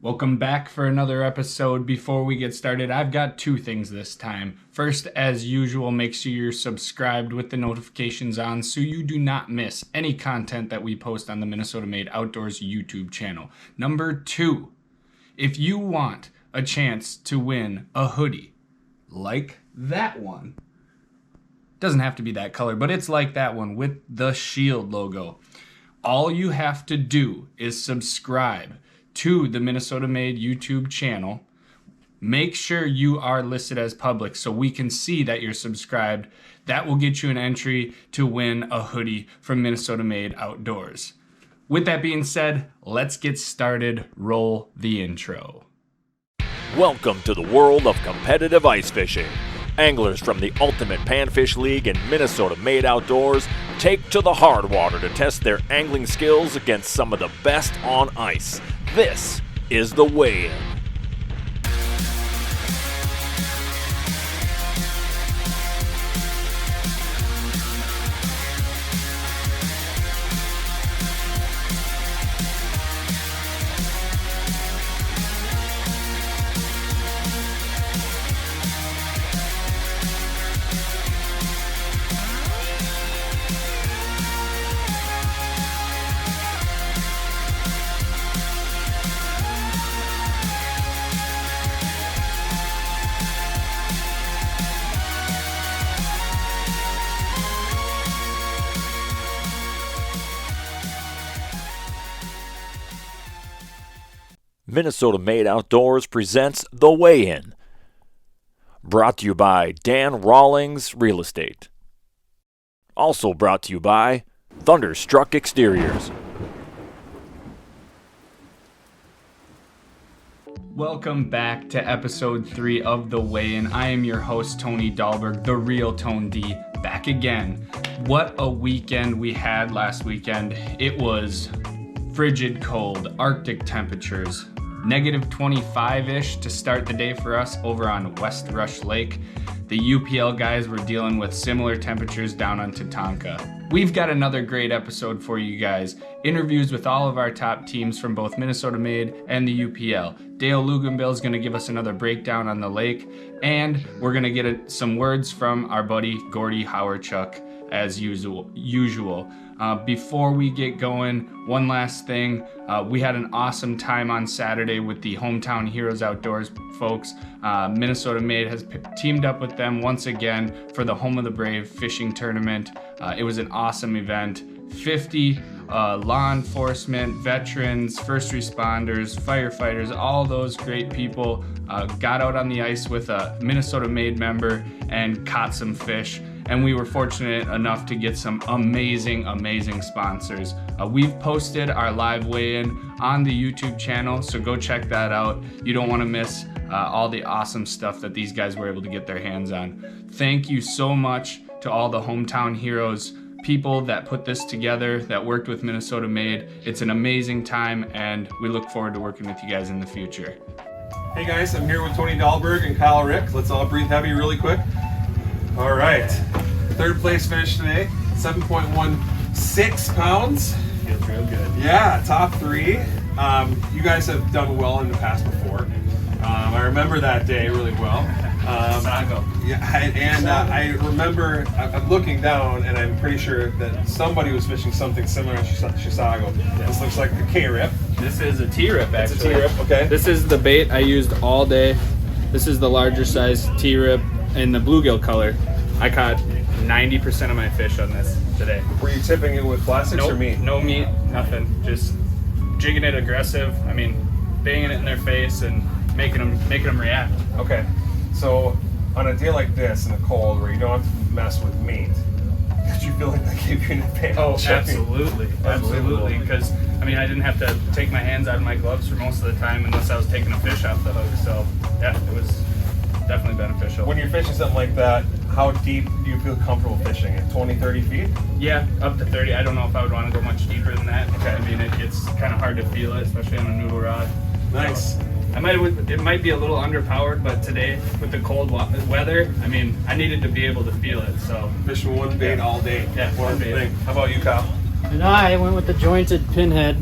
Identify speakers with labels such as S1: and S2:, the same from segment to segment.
S1: Welcome back for another episode. Before we get started, I've got two things this time. First, as usual, make sure you're subscribed with the notifications on so you do not miss any content that we post on the Minnesota Made Outdoors YouTube channel. Number two, if you want a chance to win a hoodie like that one, doesn't have to be that color, but it's like that one with the Shield logo. All you have to do is subscribe to the Minnesota Made YouTube channel. Make sure you are listed as public so we can see that you're subscribed. That will get you an entry to win a hoodie from Minnesota Made Outdoors. With that being said, let's get started. Roll the intro.
S2: Welcome to the world of competitive ice fishing. Anglers from the Ultimate Panfish League and Minnesota Made Outdoors take to the hard water to test their angling skills against some of the best on ice. This is the weigh-in. Minnesota Made Outdoors presents The Weigh-In, brought to you by Dan Rawlings Real Estate. Also brought to you by Thunderstruck Exteriors.
S1: Welcome back to episode 3 of The Weigh-In. I am your host, Tony Dahlberg, the real Tone D, back again. What a weekend we had last weekend. It was frigid cold, Arctic temperatures, negative 25-ish to start the day for us over on West Rush Lake. The UPL guys were dealing with similar temperatures down on Tatanka. We've got another great episode for you guys. Interviews with all of our top teams from both Minnesota Made and the UPL. Dale Luganbill is going to give us another breakdown on the lake, and we're going to get some words from our buddy Gordy Howarchuk as usual. Before we get going, one last thing. We had an awesome time on Saturday with the Hometown Heroes Outdoors folks. Minnesota Made has teamed up with them once again for the Home of the Brave fishing tournament. It was an awesome event. 50 law enforcement, veterans, first responders, firefighters, all those great people got out on the ice with a Minnesota Made member and caught some fish. And we were fortunate enough to get some amazing sponsors. We've posted our live weigh-in on the YouTube channel, so go check that out. You don't want to miss all the awesome stuff that these guys were able to get their hands on. Thank you so much to all the Hometown Heroes people that put this together, that worked with Minnesota Made. It's an amazing time, and we look forward to working with you guys in the future.
S3: Hey guys, I'm here with Tony Dahlberg and Kyle Rick. Let's all breathe heavy really quick. All right, third place finish today, 7.16 pounds.
S1: Feels real good.
S3: Yeah, top 3. You guys have done well in the past before. I remember that day really well. I remember, I'm looking down and I'm pretty sure that somebody was fishing something similar in Chisago. Yeah. This looks like a K-rip.
S4: This is a T-rip, actually.
S3: It's a T-rip, okay.
S4: This is the bait I used all day. This is the larger size T-rip in the bluegill color. I caught 90% of my fish on this today.
S3: Were you tipping it with plastics or meat?
S4: No meat, nothing. Just jigging it aggressive. I mean, banging it in their face and making them react.
S3: Okay, so on a day like this in the cold where you don't have to mess with meat, did you feel like that gave you an advantage?
S4: Oh, absolutely. Because I mean, I didn't have to take my hands out of my gloves for most of the time unless I was taking a fish off the hook. So yeah, it was definitely beneficial.
S3: When you're fishing something like that, how deep do you feel comfortable fishing? At 20, 30 feet?
S4: Yeah, up to 30. I don't know if I would want to go much deeper than that.
S3: Okay.
S4: I mean, it's kind of hard to feel it, especially on a noodle rod.
S3: Nice.
S4: So, it might be a little underpowered, but today with the cold weather, I mean, I needed to be able to feel it. So
S3: fishing one bait all day.
S4: Yeah, one bait.
S3: How about you, Kyle?
S5: And I went with the jointed pinhead.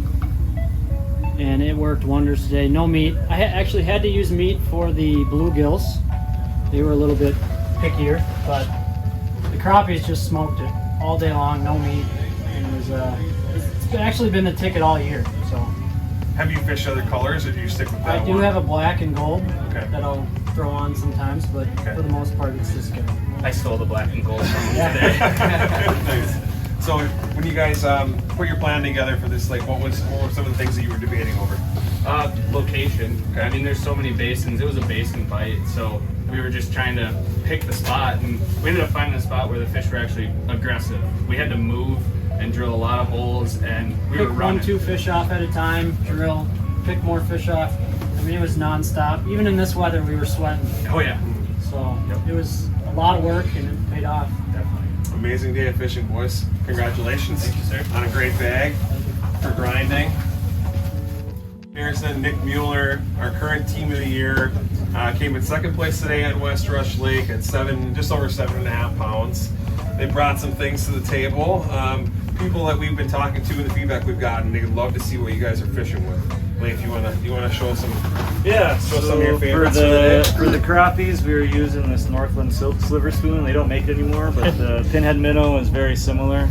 S5: and it worked wonders today. No meat. I actually had to use meat for the bluegills. They were a little bit pickier, but the crappies just smoked it all day long. No meat. And it was it's actually been the ticket all year. So
S3: Have you fished other colors, or do you stick with that
S5: I do
S3: one?
S5: have a black and gold
S3: Okay.
S5: that I'll throw on sometimes, but
S3: Okay.
S5: for the most part, it's just good.
S4: I stole the black and gold from him
S5: Yeah.
S4: today.
S3: Nice. So when you guys put your plan together for this lake, what were some of the things that you were debating over?
S4: Location.
S3: Okay.
S4: I mean, there's so many basins. It was a basin bite, so we were just trying to pick the spot, and we ended up finding a spot where the fish were actually aggressive. We had to move and drill a lot of holes, and we
S5: Pick
S4: were running.
S5: 1-2 fish off at a time, drill, pick more fish off. I mean, it was nonstop. Even in this weather, we were sweating.
S4: Oh yeah,
S5: So
S4: Yep.
S5: it was a lot of work, and it paid off.
S4: definitely.
S3: Amazing day of fishing, boys. Congratulations.
S4: Thank you, sir.
S3: On a great bag for grinding. Harrison, Nick Mueller, our current team of the year, came in second place today at West Rush Lake at just over 7.5 pounds. They brought some things to the table. People that we've been talking to and the feedback we've gotten, they'd love to see what you guys are fishing with. Leif, you wanna show some?
S6: Yeah,
S3: Show
S6: so
S3: some of your favorites
S6: for
S3: for the day.
S6: the crappies, we were using this Northland Silk Sliver Spoon. They don't make it anymore, but the Pinhead Minnow is very similar.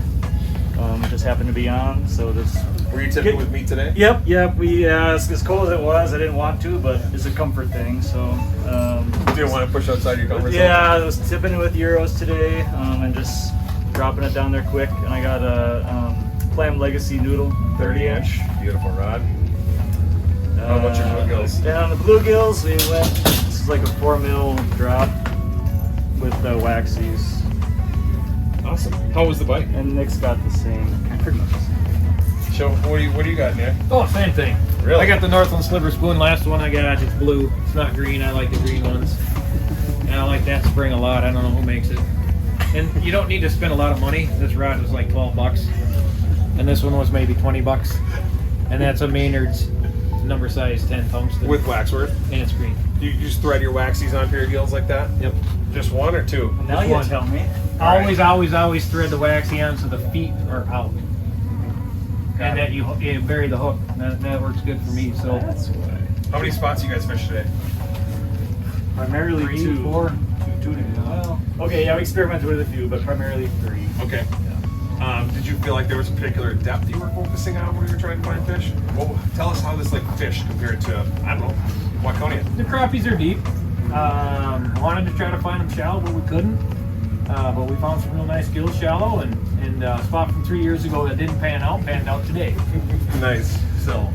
S6: It just happened to be on, so this.
S3: Were you tipping with me today?
S6: Yep. We as cold as it was, I didn't want to, but it's a comfort thing. So.
S3: You didn't want to push outside your comfort zone?
S6: Yeah, I was tipping it with Euros today, and just dropping it down there quick. And I got a Clam Legacy Noodle 30-inch.
S3: Beautiful rod. How about your bluegills?
S6: Then on the bluegills, we went. This is like a 4 mil drop with waxies,
S3: Awesome. How was the bite?
S6: and Nick's got the same, pretty much the same.
S3: Show, what do you got, Nick?
S7: Oh, same thing.
S3: Really?
S7: I got the Northland Sliver Spoon. Last one I got, it's blue. It's not green. I like the green ones. And I like that spring a lot. I don't know who makes it. And you don't need to spend a lot of money. This rod was like 12 bucks. And this one was maybe 20 bucks. And that's a Maynard's number size 10 tungsten.
S3: With waxwork?
S7: And it's green.
S3: Do you just thread your waxies onto your gills like that?
S7: Yep.
S3: Just one or two?
S6: Now you
S7: one.
S6: tell me.
S7: Always thread the waxy on so the feet are out. And that you bury the hook. That works good for me. So
S6: That's why.
S3: How many spots you guys fish today?
S6: Primarily
S7: 3,
S6: two.
S7: 4, 2 to go.
S6: Well, okay, yeah, we experimented with a few, but primarily 3.
S3: Okay. Did you feel like there was a particular depth you were focusing on when you were trying to find fish? Well, tell us how this like fish compared to, I don't know, Waconia.
S7: The crappies are deep. Wanted to try to find them shallow, but we couldn't. But we found some real nice gills shallow, and a spot from 3 years ago that didn't panned out today.
S3: Nice.
S7: So,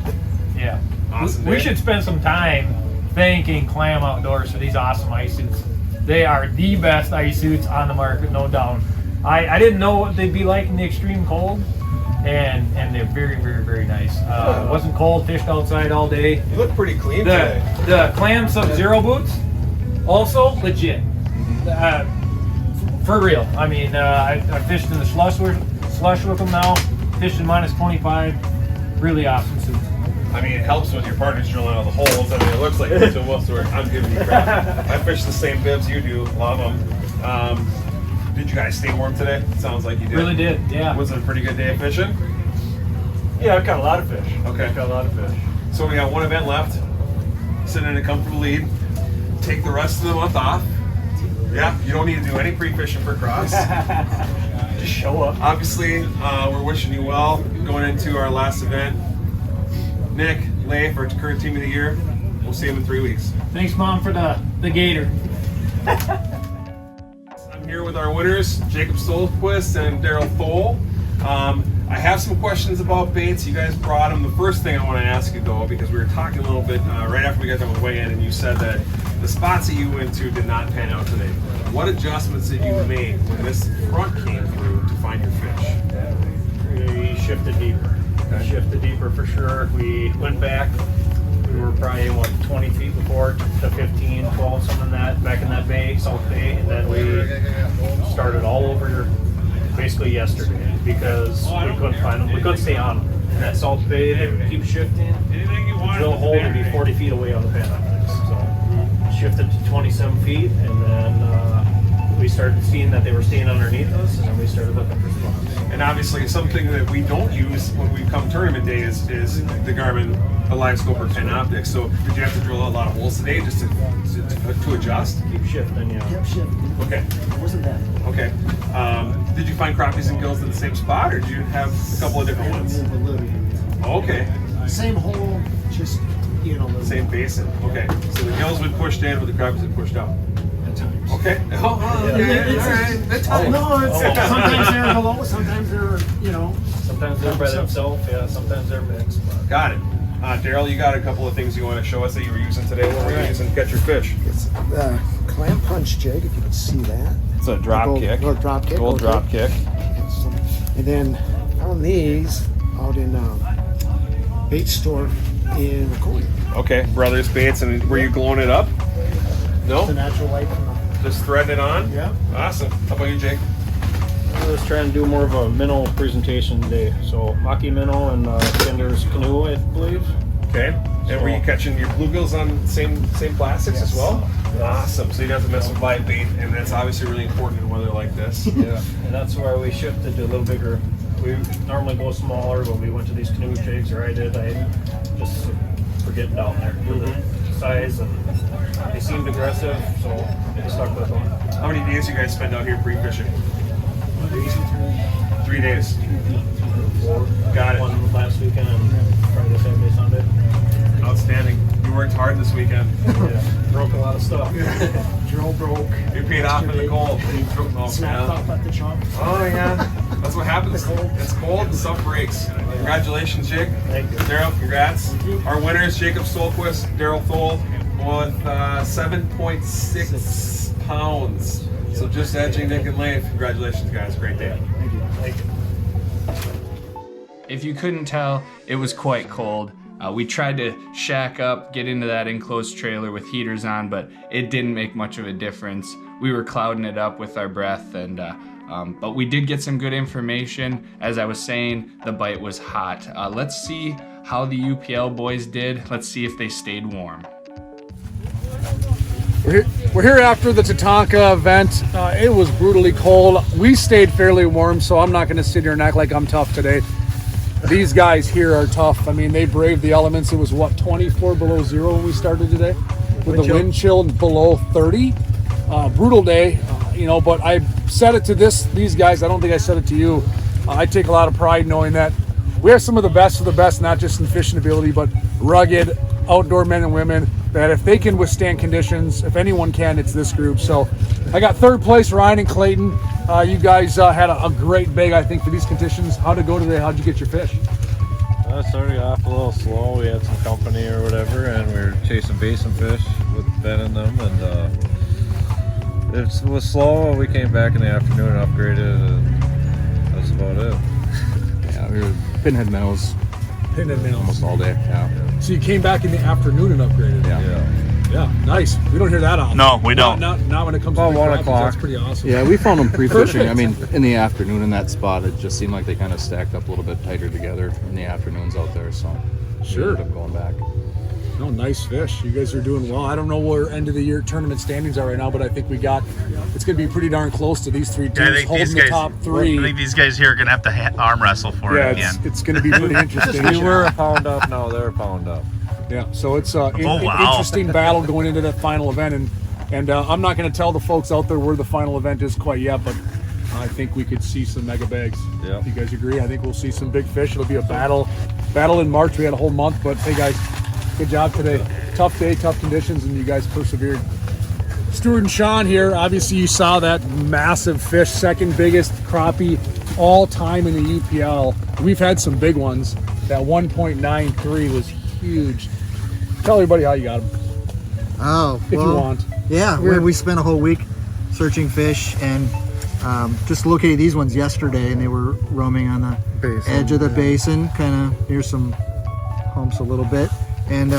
S7: yeah.
S3: Awesome
S7: We
S3: day.
S7: should spend some time thanking Clam Outdoors for these awesome ice suits. They are the best ice suits on the market, no doubt. I didn't know what they'd be like in the extreme cold, and they're very, very, very nice. It wasn't cold, fished outside all day.
S3: You look pretty clean today.
S7: The Clam Sub-Zero boots, also legit. For real. I mean, I fished in the slush with them now. Fished in minus 25. Really awesome suits.
S3: I mean, it helps when your partner's drilling out the holes. I mean, it looks like it's a wolf, so I'm giving you crap. I fish the same bibs you do. Love them. Did you guys stay warm today? Sounds like you did.
S7: Really did, yeah.
S3: Was it a pretty good day of fishing?
S6: Yeah, I've got a lot of fish.
S3: Okay.
S6: I've got a lot of fish.
S3: So we got one event left. Sitting in a comfortable lead. Take the rest of the month off. Yeah, you don't need to do any pre-fishing for cross.
S6: Just show up.
S3: Obviously, we're wishing you well going into our last event. Nick, Leif, our current team of the year. We'll see you in 3 weeks.
S7: Thanks, Mom, for the gator.
S3: I'm here with our winners, Jacob Stolquist and Daryl Thole. I have some questions about baits. You guys brought them. The first thing I want to ask you, though, because we were talking a little bit right after we got done with weigh-in, and you said that the spots that you went to did not pan out today. What adjustments did you make when this front came through to find your fish?
S8: We shifted deeper. Shifted deeper for sure. We went back. We were probably, 20 feet before to 15, 12, something like that, back in that bay, South Bay. And then we started all over basically yesterday because we couldn't find them. We couldn't stay on them. In that South Bay, they would keep shifting. Drill a hole to be 40 feet away on the Panax. So shifted to 27 feet, and then we started seeing that they were staying underneath us, and then we started looking for spots.
S3: And obviously, something that we don't use when we come tournament day is the Garmin Alive Scope or Pen Optics. So did you have to drill a lot of holes today just to adjust?
S8: Keep shifting, yeah.
S9: Yep, shit.
S3: Okay.
S9: It wasn't bad.
S3: Okay. Did you find crappies and gills in the same spot, or did you have a couple of different ones?
S9: A little bit.
S3: Okay.
S9: Same hole, just, you know, little
S3: Same basin. Okay. So the gills been pushed in, but the crappies been pushed out.
S9: at times.
S3: Okay. Oh, okay. All right. That's
S9: Oh, no, it's, sometimes they're below, sometimes they're, you know.
S8: Sometimes they're by themselves, yeah, sometimes they're mixed. But
S3: Got it. Daryl, you got a couple of things you want to show us that you were using today. What were you using to catch your fish?
S9: It's clamp punch jig, if you can see that.
S3: It's a drop
S9: Gold-
S3: kick.
S9: gold drop kick,
S3: Gold
S9: okay.
S3: drop kick.
S9: And then found these out in bait store in Ghizoni.
S3: Okay, Brothers Baits, and were you glowing it up? No?
S9: The natural light from the...
S3: Just threading it on?
S9: Yeah.
S3: Awesome. How about you, Jake?
S6: I was trying to do more of a minnow presentation today. So maki minnow and Kinder's canoe, I believe.
S3: Okay. And were you catching your bluegills on same plastics as well? Awesome. So you don't have to mess with live bait, and that's obviously really important in weather like this.
S6: Yeah, and that's why we shifted to a little bigger. We normally go smaller, but we went to these canoe jigs, or I did. I just for getting down there for the size, and they seemed aggressive, so I stuck with them.
S3: How many days you guys spend out here pre-fishing? 3 days. Got it.
S6: One last weekend and Friday, Saturday, Sunday.
S3: Outstanding. You worked hard this weekend.
S6: Yeah, broke a lot of stuff.
S9: Drill broke.
S3: You paid off in the cold.
S9: Snapped off at the chop.
S3: Oh yeah, that's what happens. It's cold and stuff breaks. Congratulations, Jake.
S6: Thank you.
S3: Daryl, congrats. Our winners, Jacob Stolquist, Daryl Thole, with 7.6 pounds. So just edging Nick and Leif. Congratulations, guys. Great day.
S9: Thank you.
S6: Thank you.
S1: If you couldn't tell, it was quite cold. We tried to shack up, get into that enclosed trailer with heaters on, but it didn't make much of a difference. We were clouding it up with our breath, and but we did get some good information. As I was saying, the bite was hot. Let's see how the UPL boys did. Let's see if they stayed warm.
S10: We're here after the Tatanka event. It was brutally cold. We stayed fairly warm, so I'm not going to sit here and act like I'm tough today. These guys here are tough. I mean, they braved the elements. It was, 24 below zero when we started today, with the wind chill below 30. Brutal day, but I said it to these guys. I don't think I said it to you. I take a lot of pride knowing that we are some of the best of the best, not just in fishing ability, but rugged outdoor men and women that if they can withstand conditions, if anyone can, it's this group. So I got third place, Ryan and Clayton. You guys had a great bag, I think, for these conditions. How'd it go today? How'd you get your fish?
S11: I started off a little slow. We had some company or whatever, and we were chasing basin fish with Ben in them, and it was slow. We came back in the afternoon and upgraded, and that's about it.
S10: Yeah, we were pinhead minnows almost all day. Yeah. So you came back in the afternoon and upgraded. Yeah, nice. We don't hear that often.
S12: No, we don't.
S10: Not when it comes
S11: About
S10: to
S11: 1
S10: crappies.
S11: o'clock.
S10: That's pretty awesome.
S13: Yeah, we found them pre-fishing. I mean, in the afternoon in that spot, it just seemed like they kind of stacked up a little bit tighter together in the afternoons out there. So
S10: Sure.
S13: we ended up going back.
S10: No, nice fish. You guys are doing well. I don't know where end of the year tournament standings are right now, but I think it's going to be pretty darn close to these three teams
S12: I think
S10: holding
S12: these
S10: the
S12: guys.
S10: top three.
S12: I think these guys here are gonna have to arm wrestle for it again.
S10: It's going to be pretty interesting.
S11: We were a pound up, now they're a pound up.
S10: Yeah, so it's an
S12: wow.
S10: interesting battle going into that final event, and I'm not going to tell the folks out there where the final event is quite yet, but I think we could see some mega bags.
S11: Yeah.
S10: If you guys agree, I think we'll see some big fish. It'll be a battle in March. We had a whole month, but hey guys, good job today. Tough day, tough conditions, and you guys persevered. Stuart and Sean here. Obviously, you saw that massive fish, second biggest crappie all time in the UPL. We've had some big ones. That 1.93 was huge. Tell everybody how you got them, if you want.
S14: Yeah, we spent a whole week searching fish and just located these ones yesterday, and they were roaming on the edge of the basin, kind of near some humps a little bit, and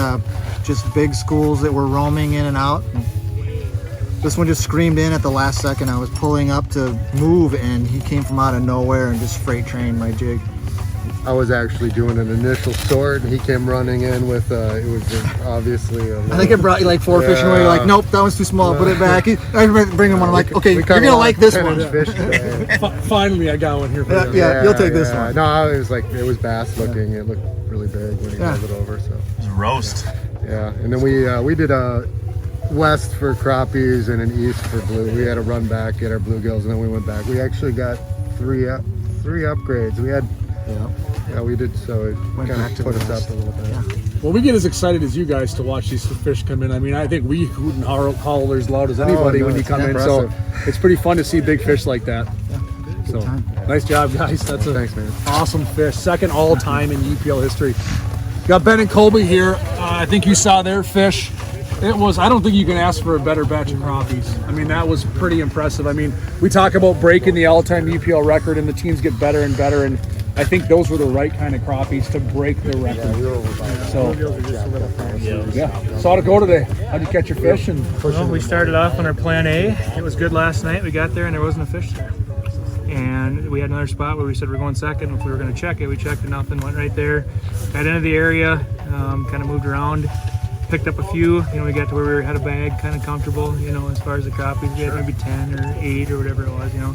S14: just big schools that were roaming in and out. This one just screamed in at the last second. I was pulling up to move, and he came from out of nowhere and just freight trained my jig.
S15: I was actually doing an initial sort, and he came running in with it was obviously a
S14: I think it brought you like 4 fish, and you're like, nope, that one's too small. Put it back. I bring him one. I'm like, okay, you're gonna like this one.
S10: Finally, I got one here for you.
S14: Yeah, you'll take this one.
S15: No, it was bass looking. It looked really big when he rolled it over. So
S12: It was a roast.
S15: yeah, and then we did a west for crappies and an east for blue. We had to run back, get our bluegills, and then we went back. We actually got three upgrades. We had. Yeah, we did, so it kind of put us up a little bit. Yeah.
S10: Well, we get as excited as you guys to watch these fish come in. I mean, I think we hoot and holler as loud as anybody when you come in, so it's pretty fun to see big fish like that.
S14: Yeah,
S10: so nice job, guys. That's a
S15: thanks, man.
S10: Awesome fish. Second all-time in UPL history. Got Ben and Colby here. I think you saw their fish. It was, I don't think you can ask for a better batch of crappies. I mean, that was pretty impressive. I mean, we talk about breaking the all-time UPL record and the teams get better and better, and I think those were the right kind of crappies to break the record. So how'd it go today? How'd you catch your fish?
S6: Well, we started off on our plan A. It was good last night. We got there and there wasn't a fish there. And we had another spot where we said we're going second. If we were going to check it, we checked it, nothing, went right there. Got into the area, kind of moved around, picked up a few. You know, we got to where we had a bag, kind of comfortable, you know, as far as the crappies. We had maybe 10 or 8 or whatever it was, you know.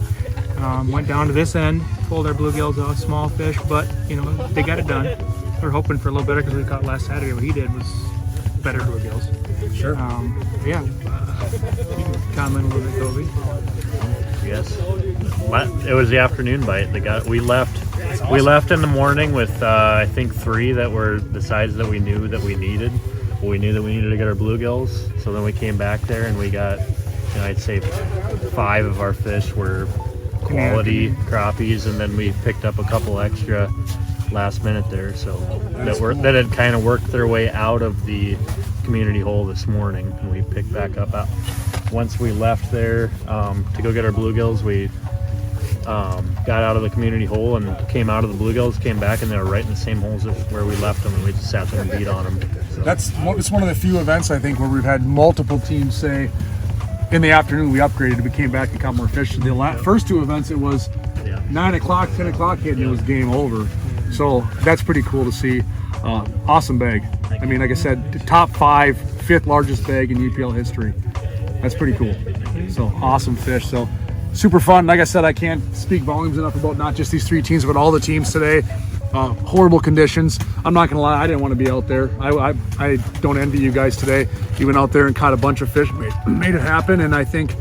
S6: Went down to this end, pulled our bluegills out, small fish, but you know, they got it done. We're hoping for a little better because we caught last Saturday. What he did was better bluegills.
S10: Sure.
S6: Yeah. You can comment a little bit, Toby.
S8: Yes. It was the afternoon bite. We left in the morning with I think 3 that were the size that we knew that we needed. We knew that we needed to get our bluegills. So then we came back there and we got, you know, I'd say 5 of our fish were quality crappies, and then we picked up a couple extra last minute there, so that had kind of worked their way out of the community hole this morning, and we picked back up once we left there to go get our bluegills. We got out of the community hole and came out of the bluegills, came back, and they were right in the same holes where we left them, and we just sat there and beat on them. So.
S10: It's one of the few events, I think, where we've had multiple teams say in the afternoon we upgraded, we came back and caught more fish. The first 2 events, it was 9 o'clock, 10 o'clock hit, and it was game over. So that's pretty cool to see. Awesome bag. I mean, like I said, top 5, 5th largest bag in UPL history. That's pretty cool. So awesome fish. So super fun. Like I said, I can't speak volumes enough about not just these 3 teams, but all the teams today. Horrible conditions. I'm not gonna lie, I didn't want to be out there. I don't envy you guys today. You went out there and caught a bunch of fish, made it happen, and I think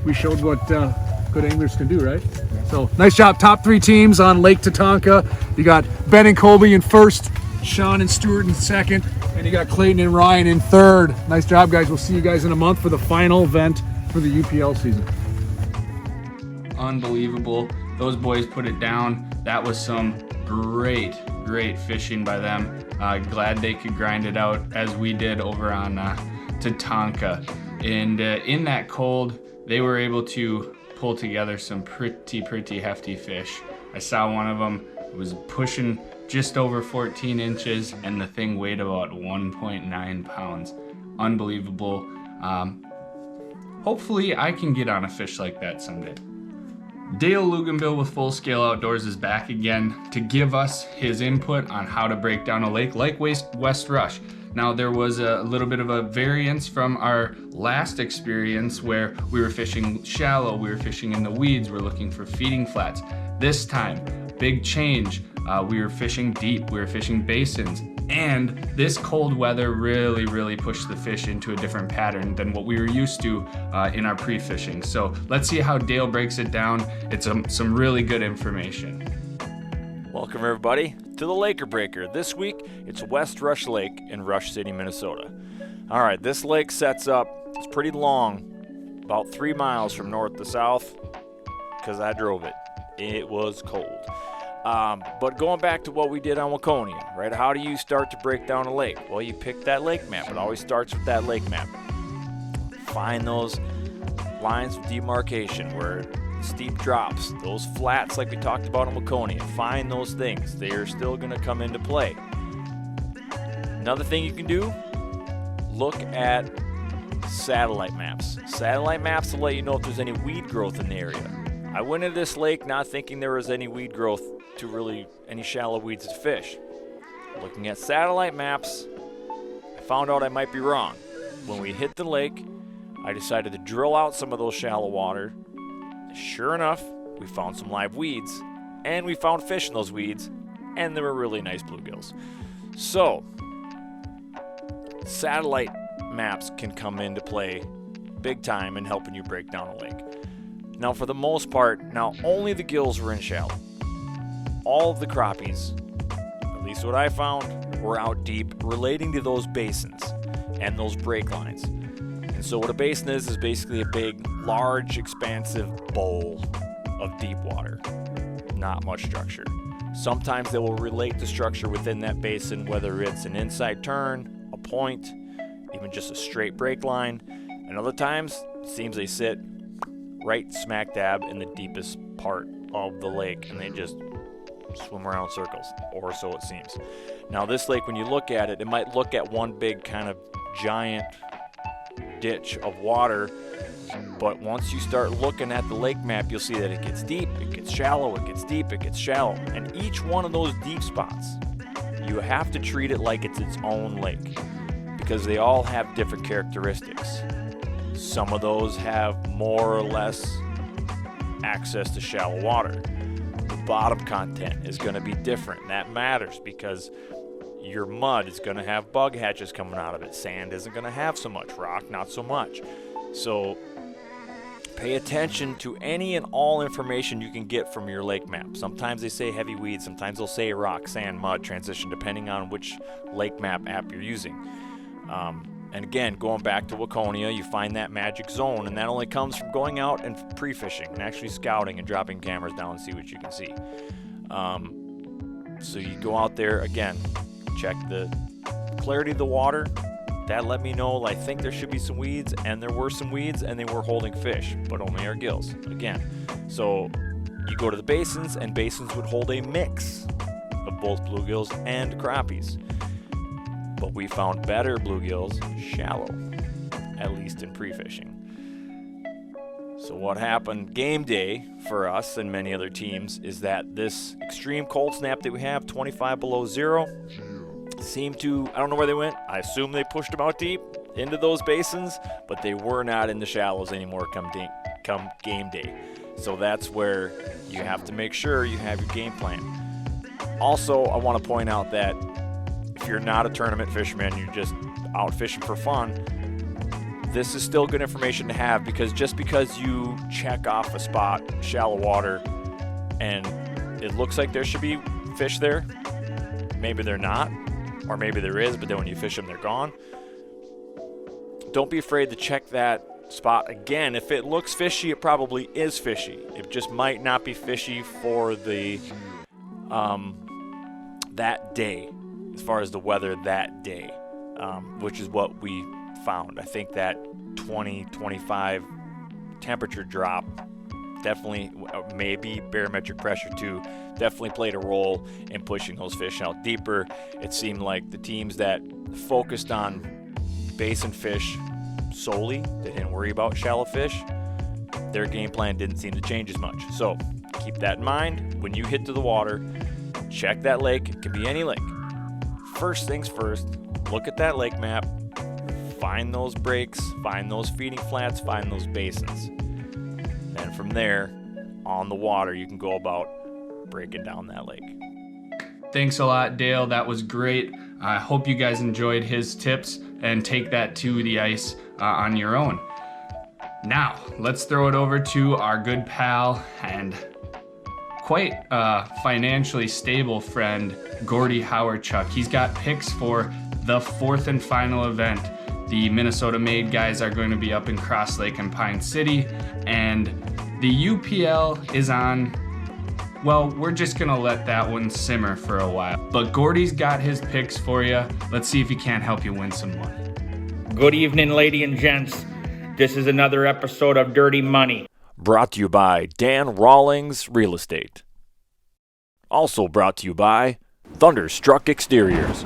S10: we showed what good anglers can do, right? So nice job. Top 3 teams on Lake Tatanka. You got Ben and Colby in first, Sean and Stuart in second, and you got Clayton and Ryan in third. Nice job, guys. We'll see you guys in a month for the final event for the UPL season.
S1: Unbelievable. Those boys put it down. That was some great fishing by them. Glad they could grind it out as we did over on Tatanka. And in that cold, they were able to pull together some pretty hefty fish. I saw one of them, it was pushing just over 14 inches, and the thing weighed about 1.9 pounds. Unbelievable. Hopefully I can get on a fish like that someday. Dale Luganville with Full Scale Outdoors is back again to give us his input on how to break down a lake like West Rush. Now, there was a little bit of a variance from our last experience where we were fishing shallow, we were fishing in the weeds, we're looking for feeding flats. This time, big change. We were fishing deep, we were fishing basins, and this cold weather really pushed the fish into a different pattern than what we were used to in our pre-fishing. So let's see how Dale breaks it down. It's some really good information.
S2: Welcome everybody to the Laker Breaker. This week, it's West Rush Lake in Rush City, Minnesota. All right, this lake sets up, it's pretty long, about 3 miles from north to south, because I drove it. It was cold. But going back to what we did on Waconia, right? How do you start to break down a lake? Well, you pick that lake map. It always starts with that lake map. Find those lines of demarcation where steep drops, those flats like we talked about on Waconia. Find those things. They are still going to come into play. Another thing you can do, look at satellite maps. Satellite maps will let you know if there's any weed growth in the area. I went into this lake not thinking there was any weed growth to really any shallow weeds to fish. Looking at satellite maps, I found out I might be wrong. When we hit the lake, I decided to drill out some of those shallow water. Sure enough, we found some live weeds, and we found fish in those weeds, and there were really nice bluegills. So, satellite maps can come into play big time in helping you break down a lake. Now, for the most part, not only the gills were in shallow, all of the crappies, at least what I found, were out deep relating to those basins and those break lines. And so what a basin is basically a big, large, expansive bowl of deep water. Not much structure. Sometimes they will relate the structure within that basin, whether it's an inside turn, a point, even just a straight break line. And other times, it seems they sit right smack dab in the deepest part of the lake, and they just swim around circles, or so it seems. Now this lake, when you look at it, it might look at one big kind of giant ditch of water, but once you start looking at the lake map, you'll see that it gets deep, it gets shallow, it gets deep, it gets shallow. And each one of those deep spots, you have to treat it like it's its own lake, because they all have different characteristics. Some of those have more or less access to shallow water. The bottom content is going to be different. That matters because your mud is going to have bug hatches coming out of it. Sand isn't going to have so much. Rock, not so much. So pay attention to any and all information you can get from your lake map. Sometimes they say heavy weeds. Sometimes they'll say rock, sand, mud, transition, depending on which lake map app you're using. And again, going back to Waconia, you find that magic zone, and that only comes from going out and pre-fishing and actually scouting and dropping cameras down and see what you can see. So you go out there, again, check the clarity of the water. That let me know, I think there should be some weeds, and there were some weeds, and they were holding fish, but only our gills, again. So you go to the basins, and basins would hold a mix of both bluegills and crappies. But we found better bluegills shallow, at least in pre-fishing. So what happened game day for us and many other teams is that this extreme cold snap that we have, 25 below zero, seemed to, I don't know where they went. I assume they pushed them out deep into those basins, but they were not in the shallows anymore come game day. So that's where you have to make sure you have your game plan. Also, I want to point out that if you're not a tournament fisherman, you're just out fishing for fun, this is still good information to have, because just because you check off a spot, shallow water, and it looks like there should be fish there, maybe they're not, or maybe there is, but then when you fish them, they're gone. Don't be afraid to check that spot again. If it looks fishy, it probably is fishy. It just might not be fishy for the that day, as far as the weather that day, which is what we found. I think that 20-25 temperature drop definitely, maybe barometric pressure too, definitely played a role in pushing those fish out deeper. It seemed like the teams that focused on basin fish solely, they didn't worry about shallow fish, their game plan didn't seem to change as much. So keep that in mind when you hit to the water. Check that lake. It can be any lake. First things first, look at that lake map, find those breaks, find those feeding flats, find those basins. Then from there, on the water, you can go about breaking down that lake.
S1: Thanks a lot, Dale. That was great. I hope you guys enjoyed his tips and take that to the ice on your own. Now, let's throw it over to our good pal and quite financially stable friend, Gordy Howardchuk. He's got picks for the fourth and final event. The Minnesota Made guys are going to be up in Cross Lake and Pine City, and the UPL is on, well, we're just gonna let that one simmer for a while. But Gordy's got his picks for you. Let's see if he can't help you win some money.
S16: Good evening, ladies and gents. This is another episode of Dirty Money.
S2: Brought to you by Dan Rawlings Real Estate. Also brought to you by Thunderstruck Exteriors.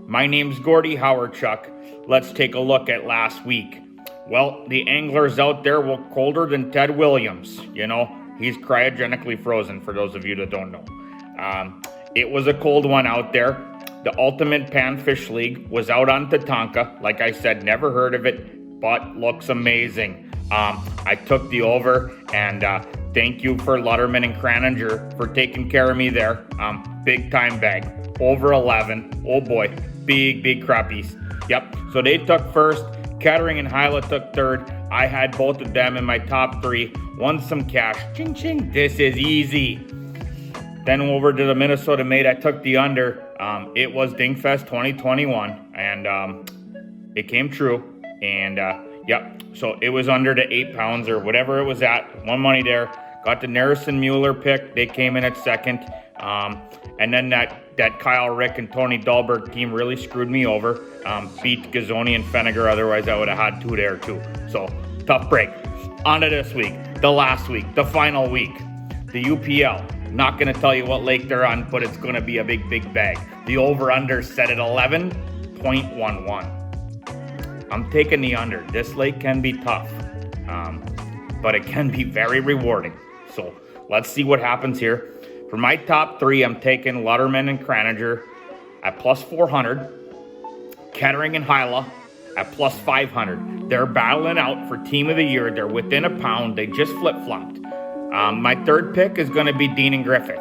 S16: My name's Gordy Howardchuk. Let's take a look at last week. Well, the anglers out there were colder than Ted Williams. You know, he's cryogenically frozen, for those of you that don't know. It was a cold one out there. The Ultimate Panfish League was out on Tatanka. Like I said, never heard of it, but looks amazing. I took the over, and thank you for Lutterman and Craninger for taking care of me there. Big time bag, over 11. Oh boy, big crappies. Yep, so they took first. Kettering and Hyla took third. I had both of them in my top 3. Won some cash. Ching ching, this is easy. Then over to the Minnesota Made, I took the under. It was Dingfest 2021, and it came true. And yep, so it was under the 8 pounds or whatever it was at. Won money there. Got the Narrison Mueller pick. They came in at second. And then that Kyle Rick and Tony Dahlberg team really screwed me over. Beat Ghizoni and Feniger. Otherwise, I would have had 2 there too. So tough break. On to this week, the last week, the final week, the UPL. Not going to tell you what lake they're on, but it's going to be a big bag. The over-under set at 11.11. I'm taking the under. This lake can be tough, but it can be very rewarding. So let's see what happens here. For my top 3, I'm taking Lutterman and Craninger at plus 400. Kettering and Hyla at plus 500. They're battling out for Team of the Year. They're within a pound. They just flip-flopped. My third pick is going to be Dean and Griffith.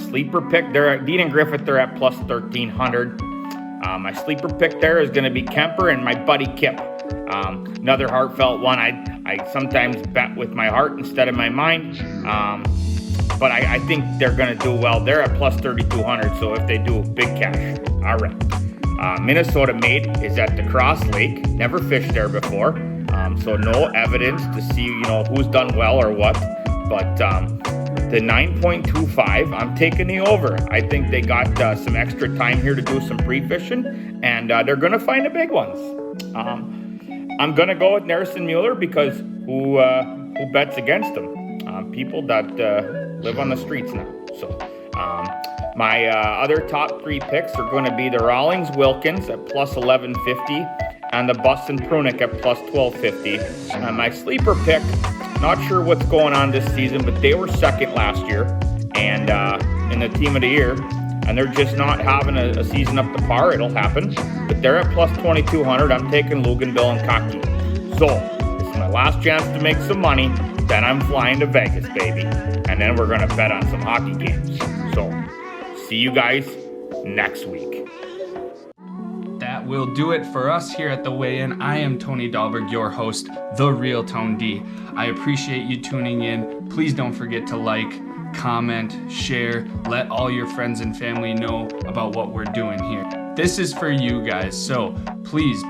S16: Sleeper pick, Dean and Griffith, they're at plus 1,300. My sleeper pick there is going to be Kemper and my buddy Kip. Another heartfelt one. I sometimes bet with my heart instead of my mind. But I think they're going to do well. They're at plus 3,200, so if they do, big cash. All right. Minnesota Made is at the Cross Lake. Never fished there before. So no evidence to see, who's done well or what. But the 9.25, I'm taking the over. I think they got some extra time here to do some pre-fishing, and they're going to find the big ones. I'm going to go with Narrison Mueller because who bets against them? People that live on the streets now. So my other top 3 picks are going to be the Rawlings Wilkins at plus 1150 and the Buston Prunick at plus 1250. My sleeper pick, not sure what's going on this season, but they were second last year and in the Team of the Year, and they're just not having a season up to par. It'll happen, but they're at plus 2,200. I'm taking Luganville and Cocky. So this is my last chance to make some money. Then I'm flying to Vegas, baby, and then we're gonna bet on some hockey games. So see you guys next week.
S1: That will do it for us here at the Weigh-In. I am Tony Dahlberg, your host, The Real Tone D. I appreciate you tuning in. Please don't forget to like, comment, share, let all your friends and family know about what we're doing here. This is for you guys, so please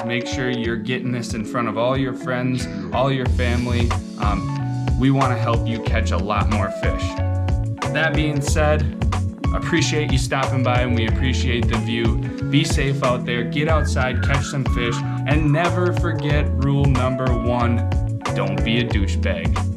S1: make sure you're getting this in front of all your friends, all your family. We want to help you catch a lot more fish. That being said, appreciate you stopping by, and we appreciate the view. Be safe out there, get outside, catch some fish, and never forget rule number 1, don't be a douchebag.